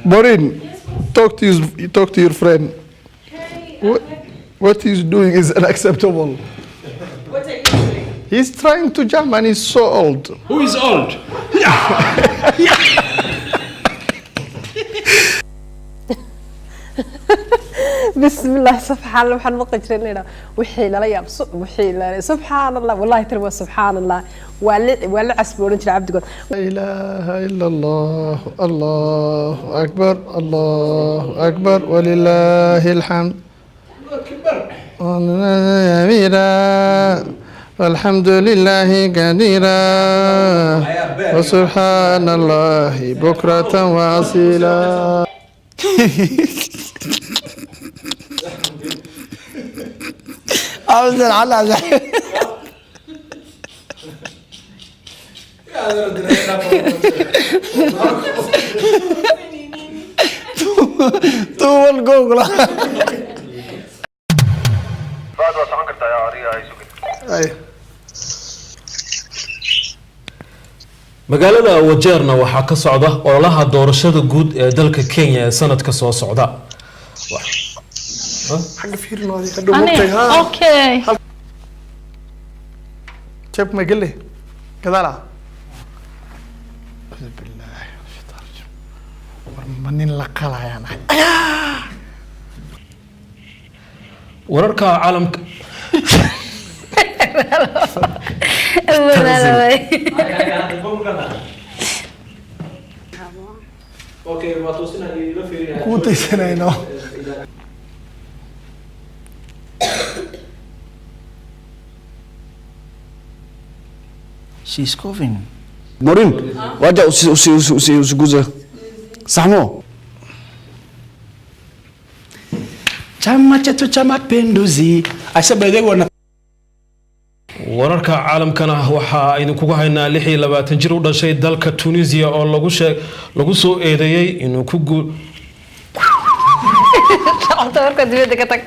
Maureen, talk to your friend. What he's doing is unacceptable. What are you doing? He's trying to jump and he's so old. Who is old? بسم الله سبحان الله وحنا مقجرين لنا وحي لا ياب وحي لا سبحان الله والله ترى سبحان الله ولا عسبور انت عبد قول لا اله الا الله الله اكبر الله اكبر ولله الحمد والحمد لله كثيرا وسبحان الله بكرة وأصيلا. أوزن على طول جوجل بعد وسعان كرتا يا عريا أي magaalada Wajeerna waxaa ka socda ololaha doorashada guud ee dalka Kenya ee sanadka soo socda. حق فيرنا هذه خدوا مقطع ها. اوكي شوف ما قال لي كذا لا. أعوذ بالله من الشيطان الرجيم. ورمنين لقلا يا أنا. wararka caalamka كنت سنينه. She's coughing. Maureen, waja usiguza. Samo. Chama chetu cha mapinduzi. Ashabede wana wararka caalamkana waxa aynu kugu haynaa 26 jir u dhashay dalka Tunisia oo lagu soo eedeeyay inuu ku warka dibadda ka tag